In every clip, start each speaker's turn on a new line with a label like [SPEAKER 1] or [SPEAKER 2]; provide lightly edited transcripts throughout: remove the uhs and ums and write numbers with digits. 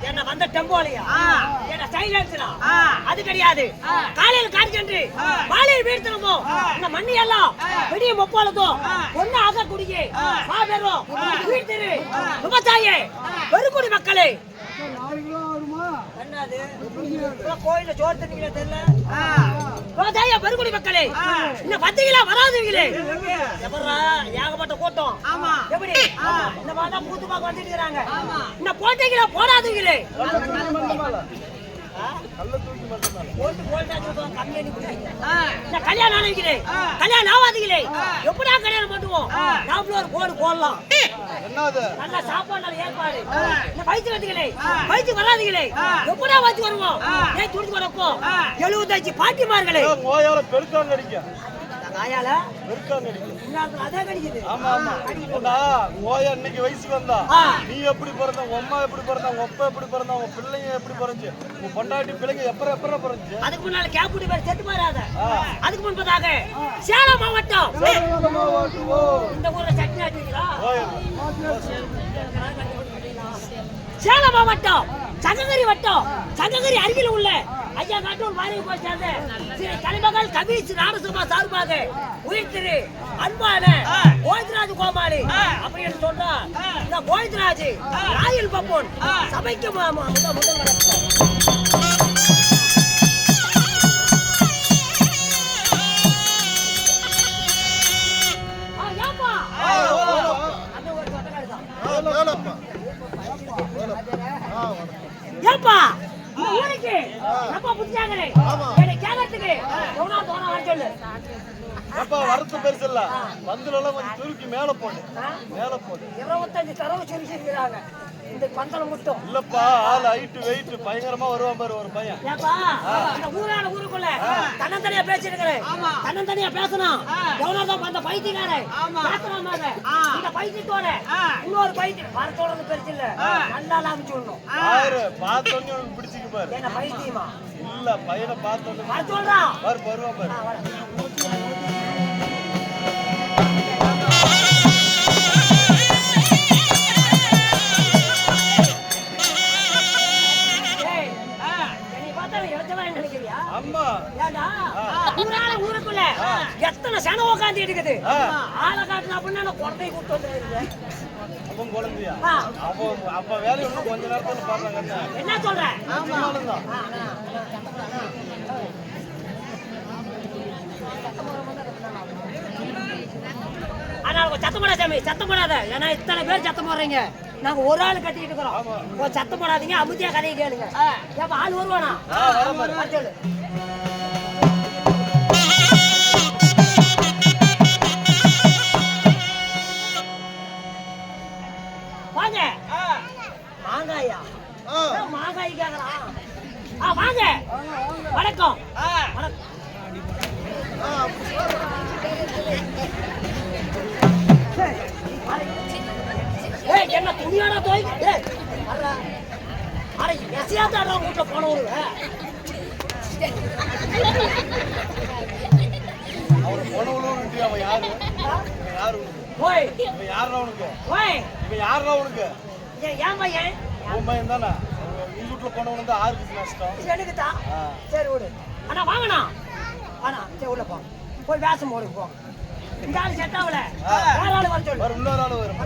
[SPEAKER 1] என்ன வந்த டெம்போலியா என்ன சைலன்ஸ்டா அது கிடையாது. காலையில காடி சென்று மாலையில் வீடு திரும்பும் இந்த மண்ணி எல்லாம் பெரிய மொப்பாலதும் ஒண்ணு ஆக குடியே மாபெரும் வீடு திரு விவசாயி பெருக்குடி மக்களே என்னது கோயில சோறு தண்ணிங்களே தெரியல. விவசாய பெருக்குடி மக்களே இந்த பத்திகளா வராதுங்களே எப்படா ஏகப்பட்ட கூட்டம் எப்படி இந்த மாதிரி கூத்து பார்க்க வந்துட்டு இருக்காங்க. இந்த போட்டிகளை போடாதுங்களே கல்யாணம் ஆனீங்களே கல்யாணம் ஆகாதீங்களே எப்படா கல்யாணம் பண்ணுவோம் நாமளும் ஒரு போடு போடலாம். நல்ல சாப்பாடு ஏற்பாடு இந்த வயிற்று கட்டுங்களே வயிற்று வராதுங்களே எப்படா வயிற்று வருவோம் ஏன் துணிச்சு வரப்போ 75 பாட்டிமார்களே காயால அதே கடிக்குது.
[SPEAKER 2] வயசுக்கு வந்தா நீ எப்படி பிறந்த உங்க அம்மா எப்படி பிறந்தா உங்க அப்பா எப்படி பிறந்தா உங்க பிள்ளைங்க எப்படி பிறந்துச்சு உங்க பொண்டாட்டி பிள்ளைங்க எப்ப பிறந்துச்சு
[SPEAKER 1] அதுக்கு முன்னால கேப்புடி பேர் செத்து மாறாத. அதுக்கு முன்பதாக சேலம் மாவட்டம் இந்த ஊர்ல சட்னி ஆட்டுவீங்களா? சேலம் மாவட்டம் சங்ககிரி வட்டம் சங்ககிரி அருகில் உள்ள ஐயா காட்டூர் மாறி போய் சேர்ந்த ஸ்ரீ தலைமகள் கபீஷ் ராமசுமா சார்பாக உயிர் திரு அன்பான கோவிந்தராஜ் கோமாளி அப்படின்னு சொன்னா இந்த கோவிந்தராஜ் ராயல் பப்போன் சபைக்கு முதல் ஏப்பா இந்த ஊருக்கு நம்ம புடிச்சாங்களே என்னை கேட்கறதுக்கு எவனா தோணா வர சொல்லு.
[SPEAKER 2] அப்பா வரத்து பெருசு இல்ல பந்தலெல்லாம் கொஞ்சம் துருக்கி மேல போடு
[SPEAKER 1] 25 தரவு சொல்லிக்கிறாங்க இந்த பந்தல மட்டும்
[SPEAKER 2] இல்லப்பா ஆள் ஹைட் வெயிட் பயங்கரமா வருவான் பாரு ஒரு பையன்.
[SPEAKER 1] ஏப்பா இந்த ஊரான ஊருக்குள்ள தன்னந்தனியா பேசிருக்கிறேன் தன்னந்தனியா பேசணும் எவனா தான் அந்த பைத்தியக்காரன் பேசுறாங்க இந்த பைத்தியத்தோட இன்னொரு பைத்தியம் வரத்தோட பெருசு இல்ல நல்லா அமைச்சு விடணும்.
[SPEAKER 2] யாரு பார்த்தோன்னே உனக்கு பிடிச்சிக்கு பாரு
[SPEAKER 1] என்ன பைத்தியமா
[SPEAKER 2] இல்ல பையனை பார்த்தோன்னே
[SPEAKER 1] வர சொல்றான்
[SPEAKER 2] வருவான் பாரு. ஊருக்குள்ள எத்தனை சனம் உட்காந்து இருக்குது ஆளை காட்டுன அப்படின்னா குழந்தை கூட்டு வந்துருக்கேன். குழந்தையா அப்ப வேலையை கொஞ்ச நேரத்துல பாருங்க.
[SPEAKER 1] என்ன சொல்றேன் ஆனா சத்தம் போடாத சாமி சத்தம் போடாத. ஏன்னா இத்தனை பேர் சத்தம் போடுறீங்க நாங்க ஒரு ஆள் கட்டிட்டு இருக்கிறோம். சத்தம் போடாதீங்க அமைதியா கதையை கேளுங்க. ஏப்ப ஆள் வருவானா சொல்லு. வாங்க மாங்காயா மாங்காய் கேக்குறான். வாங்க வணக்கம் என்ன துணியானா தோய் எசையாத்தாடுற வீட்டுல போனவரு
[SPEAKER 2] அவன் போனவளும் அவன் யாரு யாரு
[SPEAKER 1] போய்
[SPEAKER 2] யாரா உனக்கு
[SPEAKER 1] போய்
[SPEAKER 2] இப்ப யாரா உனக்கு
[SPEAKER 1] ஏன் பையன்
[SPEAKER 2] உன் பையன் தானே உங்க வீட்டுல போனவனு தான் ஆருக்கு நஷ்டம்
[SPEAKER 1] எனக்கு தான். சரி விடு அண்ணா வாங்கண்ணா ஆனா சரி உள்ள போ போய் வேஷம் போடு போ. இந்த ஆளு செட் ஆகல வேற ஆளு வர சொல்லு.
[SPEAKER 2] இன்னொரு ஆளு வரும்.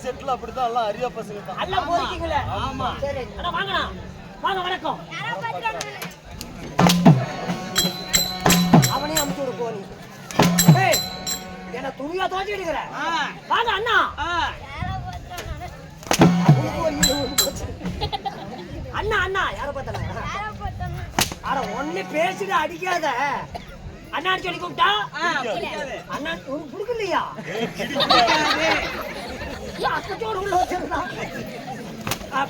[SPEAKER 2] செட்ல அப்படிதான் எல்லாம் அரியா பசங்க தான்
[SPEAKER 1] எல்லாம் போறீங்களே. ஆமா சரி அண்ணா வாங்கண்ணா வாங்க வணக்கம். அவனே அமுச்சு விடு போனி. ஏய் என்ன துணியா தோண்டி எடுக்கிற வாங்க அண்ணா. அண்ணா அண்ணா யார பார்த்தா அட ஒண்ணு பேசிட்டு அடிக்காத. அண்ணா சொல்லி கூப்பிட்டா அண்ணா உனக்கு பிடிக்கலையா? அக்கச்சோடு உள்ள வச்சிருந்தா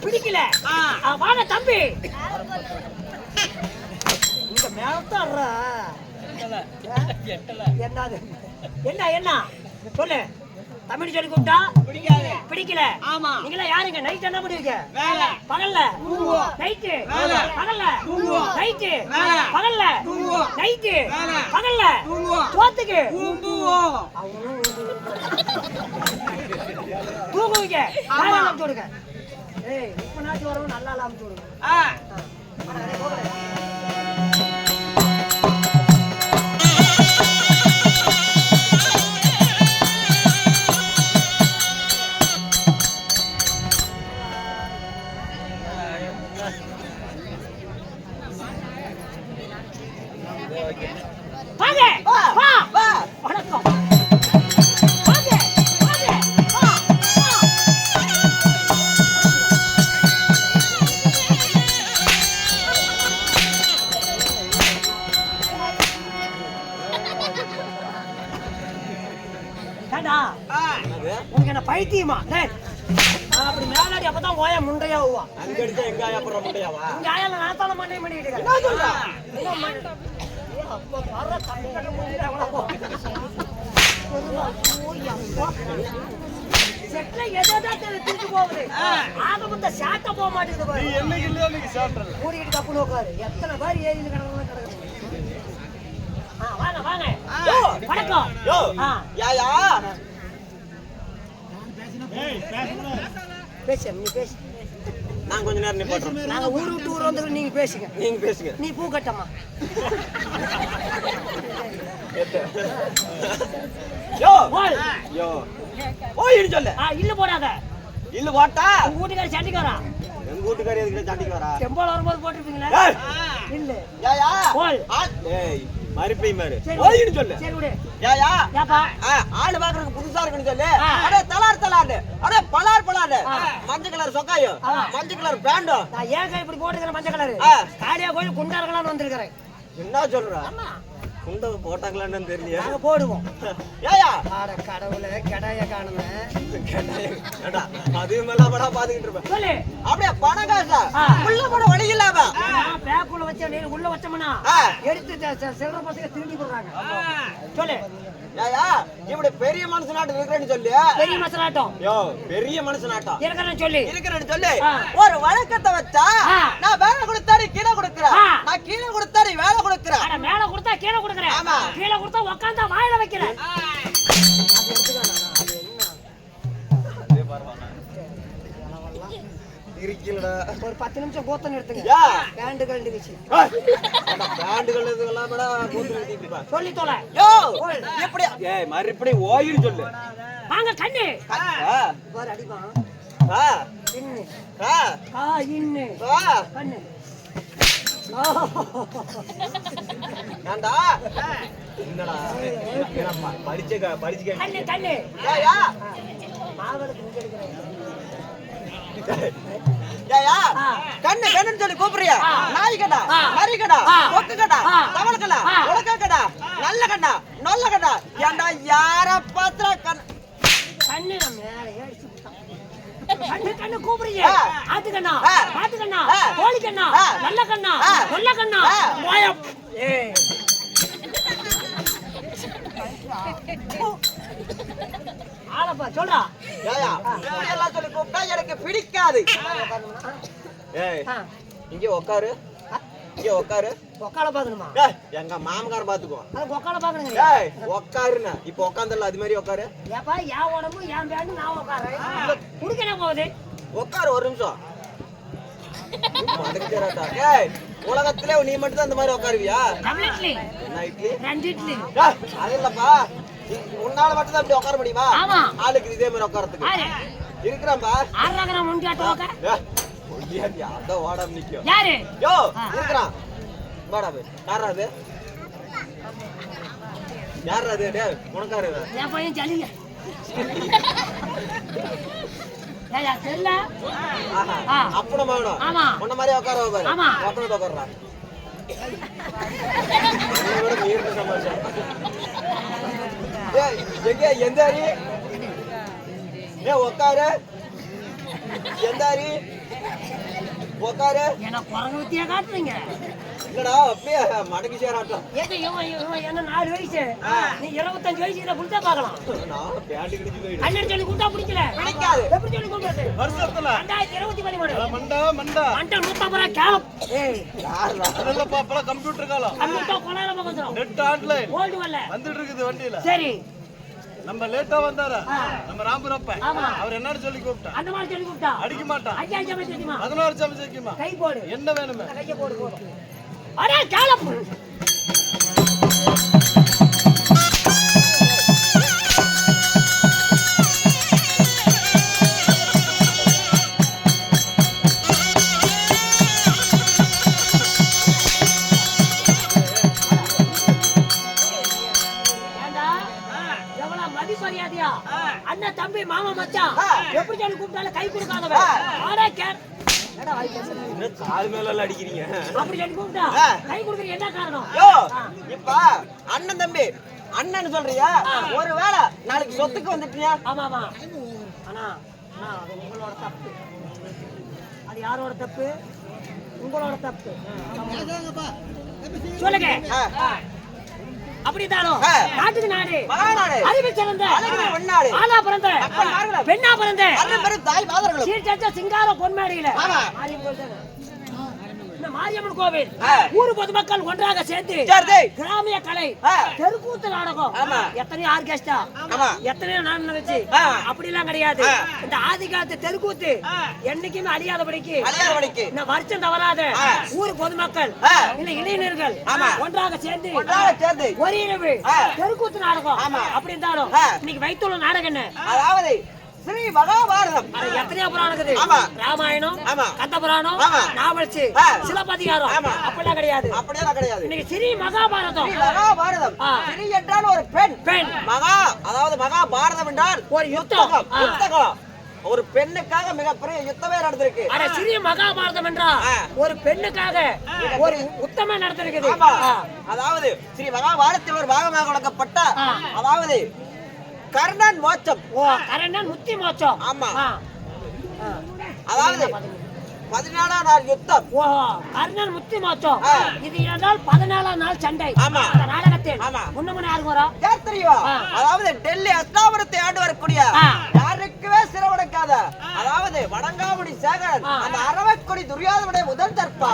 [SPEAKER 1] பிடிக்கல. வாங்க தம்பி இந்த மேலத்தாடுற என்னது என்ன என்ன சொல்லு. தமிழ் சொல்லி கூப்பிட்டா
[SPEAKER 2] பிடிக்காது.
[SPEAKER 1] பிடிக்கல.
[SPEAKER 2] ஆமா.
[SPEAKER 1] நீங்களா யாருங்க? நைட் என்ன பண்ணுவீங்க?
[SPEAKER 2] வேலை.
[SPEAKER 1] பகல்ல நைட்டு பகல்ல நைட்டு பகல்ல நைட்டு பகல்ல தோத்துக்கு தூங்குவீங்க. தூடுங்க. ஏய் இப்ப நாச்சு வரவும் நல்லா இல்லாம தூடுங்க. வாங்க வா வா வணக்கம். வாங்க வாங்க வா வா. ஏண்டா உனக்கு என்ன பைத்தியமா? டேய் அப்படி மேலாடி அப்பதான் ஓய முண்டையா ஆவா.
[SPEAKER 2] அங்க அடிச்சா எங்க ஆயா அப்புறம் முட்டையாவா?
[SPEAKER 1] இங்க ஆயால நாத்தால மண்ணை பண்ணிட்டு
[SPEAKER 2] என்ன சொல்ற?
[SPEAKER 1] அப்ப வர கண்ணு முடியறவளோ. செட்ல எதா திருப்பி போகுது. ஆக மொத்த சாட்ட போக மாட்டேங்குது
[SPEAKER 2] நீ
[SPEAKER 1] பாரு.
[SPEAKER 2] என்னைக்கு இல்லையோ அன்னைக்கு சாப்பிட்றல.
[SPEAKER 1] மூடிக்கிட்டு கப்புன்னு உட்காரு. எத்தனை பேர் ஏறின்னு கிடக்கு. வாங்க வாங்க. வணக்கம்.
[SPEAKER 2] யோ
[SPEAKER 1] ஆ
[SPEAKER 2] யாயா
[SPEAKER 1] பேசு நீ பேசு.
[SPEAKER 2] நான் கொஞ்ச நேரம் நிப்பாட்றேன்.
[SPEAKER 1] நாங்க ஊரு விட்டு ஊர் வந்து நீங்க பேசுங்க.
[SPEAKER 2] நீங்க பேசுங்க.
[SPEAKER 1] நீ பூ கட்டமா?
[SPEAKER 2] யோ
[SPEAKER 1] போல்.
[SPEAKER 2] யோ ஓய் சொல்லு.
[SPEAKER 1] இல்ல போடாத.
[SPEAKER 2] இல்ல போட்டா
[SPEAKER 1] உங்க வீட்டுக்கார சண்டிக்காரா?
[SPEAKER 2] எங்க வீட்டுக்காரி எதுக்கு சண்டிக்கு வரா?
[SPEAKER 1] செம்பால் வரும்போது போட்டுருப்பீங்களா?
[SPEAKER 2] ஏய்
[SPEAKER 1] இல்ல.
[SPEAKER 2] யாயா
[SPEAKER 1] போல்.
[SPEAKER 2] ஏய் மரிப்பை மாரு.
[SPEAKER 1] சரி,
[SPEAKER 2] ஓய்னு சொல்லு.
[SPEAKER 1] சரி விடு.
[SPEAKER 2] யாயா
[SPEAKER 1] ஏப்பா
[SPEAKER 2] ஆளு பாக்குறதுக்கு புதுசா இருக்குன்னு சொல்லு. அடே தலார் தலார் அடே பலார் பலார் மஞ்சள் கலர் சொக்காயும் மஞ்சள் கலர் பேண்டும்.
[SPEAKER 1] நான் ஏன் கை இப்படி போட்டுக்கிறேன் மஞ்சள் கலரு? காளியா கோயில் குண்டார்களான்னு வந்திருக்கிறேன்.
[SPEAKER 2] என்ன சொல்ற? குண்டை போட்டாங்களான்னு தெரியலையா?
[SPEAKER 1] நாங்க போடுவோம்.
[SPEAKER 2] ஏயா
[SPEAKER 1] ஆட கடவுளே கடாய காணுமே.
[SPEAKER 2] அது மேல படம் பாத்துக்கிட்டு இருப்பேன்.
[SPEAKER 1] சொல்லு.
[SPEAKER 2] அப்படியே பணம் காசா உள்ள போட வழி இல்லாம
[SPEAKER 1] நான் பேக்குள்ள வச்ச நீ உள்ள வச்சோம்னா எடுத்து செல்ற பசங்க திருடி போடுறாங்க. சொல்லு.
[SPEAKER 2] ஏயா இப்படி பெரிய மனுஷனாட்டம் இருக்கிறேன்னு சொல்லு.
[SPEAKER 1] பெரிய மசலாட்டம்.
[SPEAKER 2] யோ பெரிய மனுஷனாட்டம்
[SPEAKER 1] இருக்கிறேன்னு சொல்லி.
[SPEAKER 2] இருக்கிறேன்னு சொல்லு. ஒரு வழக்கத்தை வச்சா நான் வேலை கொடுத்தாரு கீழே கொடுக்குறேன். நான் கீழே கொடுத்தாரு வேலை கொடுக்குறேன்.
[SPEAKER 1] அட மேல கொடுத்தா கீழே கொடுக்குறேன்.
[SPEAKER 2] ஆமா.
[SPEAKER 1] கீழே கொடுத்தா உட்கார்ந்தா வாயில வைக்கிறேன். அது எடுத்துக்கணும். அது என்ன?
[SPEAKER 2] அதே பரவாயில்ல. இருக்கீங்களா?
[SPEAKER 1] ஒரு 10 நிமிஷம் கோத்தன் எடுத்துங்க.
[SPEAKER 2] யா
[SPEAKER 1] பேண்ட் கழண்டுச்சு.
[SPEAKER 2] பேண்டுகள் இதெல்லாம் கூட கூத்து நிறுத்திட்டு பா.
[SPEAKER 1] சொல்லி தொலை.
[SPEAKER 2] யோ எப்படி ஏய் மறுபடி ஓயின்னு சொல்லு.
[SPEAKER 1] வாங்க கண்ணு.
[SPEAKER 2] ஆ
[SPEAKER 1] பாரு அடிமா.
[SPEAKER 2] ஆ
[SPEAKER 1] இன்னு.
[SPEAKER 2] ஆ
[SPEAKER 1] கா இன்னு.
[SPEAKER 2] ஆ
[SPEAKER 1] கண்ணு.
[SPEAKER 2] ஏண்டா என்னடா படிச்சு
[SPEAKER 1] கண்ணு கண்ணு.
[SPEAKER 2] ஏயா
[SPEAKER 1] மாவளுக்கு இங்க எடுக்கிறேன்.
[SPEAKER 2] ஏயா கண்ணு கண்ணுன்னு சொல்லி கூப்பிடுறியா? நாய் கடா மரி கடா கொக்கு கடா தவள கடா உலக கடா நல்ல கடா நொல்ல கடா. ஏண்டா யார பாத்திர
[SPEAKER 1] கண்ணு மேல ஏறிச்சு விட்டான். கண்ணு கண்ணு கூப்பிடுறீங்க. ஆத்து கண்ணா பாத்து கண்ணா கோழி கண்ணா நல்ல கண்ணா நொல்ல கண்ணா மோயம். ஏய் ஆளப்பா சொல்றா.
[SPEAKER 2] ஏயா இதெல்லாம் சொல்லி கூப்பிட்டா எனக்கு பிடிக்காது. ஏய் இங்க உட்காரு இங்க உட்காரு.
[SPEAKER 1] ஒக்கால பாக்கணுமா?
[SPEAKER 2] ஏய் எங்க மாமகார பாத்துக்கோ.
[SPEAKER 1] அது ஒக்கால பாக்கணுங்க.
[SPEAKER 2] ஏய் உட்காருனா இப்போ உட்கார்ந்தல அது மாதிரி உட்காரு.
[SPEAKER 1] ஏப்பா யா உடம்பு ஏன் பேண்டு நான் உட்காரேன். குடுக்க என்ன போகுது?
[SPEAKER 2] உட்காரு ஒரு நிமிஷம். மடக்கறடா. ஏய் உலகத்திலே நீ மட்டும் தான் இந்த மாதிரி உட்காருவியா?
[SPEAKER 1] டம்ளட்லி
[SPEAKER 2] என்ன இட்லி?
[SPEAKER 1] 2 இட்லி.
[SPEAKER 2] ஏய் அது இல்லப்பா. உன்னால மட்டும் தான் இப்படி உட்கார முடியுமா?
[SPEAKER 1] ஆமா.
[SPEAKER 2] ஆளுக்கு இதே மாதிரி உட்கார்றதுக்கு
[SPEAKER 1] யாரு?
[SPEAKER 2] இருக்கறாம்பா.
[SPEAKER 1] ஆறாகற முண்டியாட்ட உட்கார்.
[SPEAKER 2] ஏய் ஒய்யாடி அத ஓடாம நிக்கும்.
[SPEAKER 1] யாரு?
[SPEAKER 2] யோ இருக்கறான். வாடா பே. யாரா அது? யாரா அது? டேய் உனக்காரு.
[SPEAKER 1] என் பையன் ஜலிங்க. ஏயா தெரியல?
[SPEAKER 2] ஆஹா அப்பன மாவணும்.
[SPEAKER 1] ஆமா.
[SPEAKER 2] உன்ன மாதிரி உட்கார பாரு.
[SPEAKER 1] ஆமா.
[SPEAKER 2] உட்கார்ந்து உட்கார்றா. என்னோட மீறின சமாச்சாரம். ஏய் எங்க எந்தாரி? ஏய் உட்காரு. எந்தாரி? உட்காரு.
[SPEAKER 1] என்ன குரங்கு வித்தியா காட்டுறீங்க?
[SPEAKER 2] என்னடா அப்படியே மடக்கி சேராட்டம்.
[SPEAKER 1] ஏங்க இவன் என்ன 4 வயசு, நீ 25 வயசுல புடிச்சா பார்க்கலாம்.
[SPEAKER 2] நான் பேட்டி கிடிச்சு போயிடு.
[SPEAKER 1] அண்ணன் சொல்லி கூட்டா பிடிக்கல.
[SPEAKER 2] பிடிக்காது.
[SPEAKER 1] எப்படி சொல்லி கூப்பிடுறது?
[SPEAKER 2] வருஷத்துல
[SPEAKER 1] 2023.
[SPEAKER 2] மண்டா மண்டா.
[SPEAKER 1] மண்டா 150 கேலம். ஏய்
[SPEAKER 2] யாரா? அதெல்லாம் அப்பல கம்ப்யூட்டர் காலம்.
[SPEAKER 1] கம்ப்யூட்டர் கொலால பக்கறோம்.
[SPEAKER 2] Net online.
[SPEAKER 1] ஓல்ட் வரல.
[SPEAKER 2] வந்துட்டு இருக்குது வண்டியில.
[SPEAKER 1] சரி.
[SPEAKER 2] நம்ம லேட்டா வந்தாரா? நம்ம ராம்பரப்ப.
[SPEAKER 1] ஆமா.
[SPEAKER 2] அவர் என்னன்னு சொல்லி கூப்பிட்டா?
[SPEAKER 1] அந்த மாதிரி சொல்லி கூப்பிட்டா.
[SPEAKER 2] அடிக்க மாட்டான்.
[SPEAKER 1] ஐயா சமைச்சு தெரியுமா?
[SPEAKER 2] 16 சமைச்சு வைக்குமா?
[SPEAKER 1] கை போடு.
[SPEAKER 2] என்ன வேணுமே?
[SPEAKER 1] கைய போடு போடு. அடே கேலம். மதிமரியாதையா அண்ணன் தம்பி மாமா மச்சான் எப்படி சொல்லி கூப்பிட்டாலும் கை கொடுக்காதவன். ஆடா கேர் என்னடா வாய் பேசுற?
[SPEAKER 2] என்ன கால் மேல எல்லாம் அடிக்கிறீங்க?
[SPEAKER 1] அப்படி சொல்லி கூப்பிட்டா கை கொடுக்கறது என்ன காரணம்?
[SPEAKER 3] யோ இப்ப அண்ணன் தம்பி அண்ணன் சொல்றியா? ஒருவேளை நாளைக்கு சொத்துக்கு வந்துட்டியா?
[SPEAKER 1] ஆமா ஆமா. அண்ணா அண்ணா அது உங்களோட தப்பு. அது யாரோட தப்பு? உங்களோட தப்பு. சொல்லுங்க. அப்படித்தானோ நாட்டுக்கு நாடு
[SPEAKER 3] மகாநாடு
[SPEAKER 1] அறிவு சிறந்த
[SPEAKER 3] பொன்னாடு
[SPEAKER 1] ஆனா பிறந்த பெண்ணா பிறந்த
[SPEAKER 3] அண்ணன் பெரும் தாய் மாதர்களும்
[SPEAKER 1] சீர்ச்ச சிங்கார பொன்மேடையில இந்த மாரியம்மன் கோவில் ஊர் பொதுமக்கள் ஒன்றாக சேர்ந்து கிராமிய கலை தெருக்கூத்து நாடகம் எத்தனையோ ஆர்கெஸ்ட்ரா எத்தனையோ நாடகம் வச்சு அப்படி எல்லாம் கிடையாது. இந்த ஆதி காலத்து தெருக்கூத்து என்னைக்குமே அழியாதபடிக்கு இந்த வருஷம் தவறாத ஊர் பொதுமக்கள் இல்ல இளைஞர்கள் ஒன்றாக சேர்ந்து ஒரு இரவு தெருக்கூத்து நாடகம் அப்படி இருந்தாலும் இன்னைக்கு வைத்துள்ள நாடகம் என்ன?
[SPEAKER 3] அதாவது ஸ்ரீ மகாபாரதம்.
[SPEAKER 1] எத்தனையோ புராணம் இருக்குது. ராமாயணம், கந்த புராணம், நாவல்சி, சிலப்பதிகாரம் அப்படிலாம் கிடையாது.
[SPEAKER 3] அப்படியெல்லாம் கிடையாது.
[SPEAKER 1] இன்னைக்கு ஸ்ரீ மகாபாரதம்.
[SPEAKER 3] மகாபாரதம் ஸ்ரீ என்றால் ஒரு பெண்.
[SPEAKER 1] பெண்
[SPEAKER 3] மகா அதாவது மகாபாரதம் என்றால்
[SPEAKER 1] ஒரு யுத்தம்.
[SPEAKER 3] யுத்தகம். ஒரு பெண்ணுக்காக மிகப்பெரிய யுத்தமே நடந்திருக்கு.
[SPEAKER 1] ஆனா ஸ்ரீ மகாபாரதம் என்றா ஒரு பெண்ணுக்காக ஒரு யுத்தமே நடந்திருக்குது.
[SPEAKER 3] அதாவது ஸ்ரீ மகாபாரதத்தில் ஒரு பாகமாக வழங்கப்பட்ட அதாவது கர்ணன் மோட்சம்.
[SPEAKER 1] ஓ கர்ணன் முத்தி மோட்சம்.
[SPEAKER 3] ஆமா. அதாவது 14ஆம் நாள் யுத்தம்.
[SPEAKER 1] ஓ கர்ணன் முத்தி மோட்சம். இது என்றால் 14ஆம் நாள் சண்டை.
[SPEAKER 3] ஆமா.
[SPEAKER 1] அந்த நாடகத்தில்
[SPEAKER 3] ஆமா.
[SPEAKER 1] முன்னமுன யாருக்கு வரா?
[SPEAKER 3] யார் தெரியுமா? அதாவது டெல்லி அஸ்தாபுரத்தை ஆண்டு வரக்கூடிய யாருக்குமே சிரவணக்காத அதாவது வடங்காமுடி சேகரன் அந்த அரவக்குடி துரியோதனுடைய முதல் தற்பா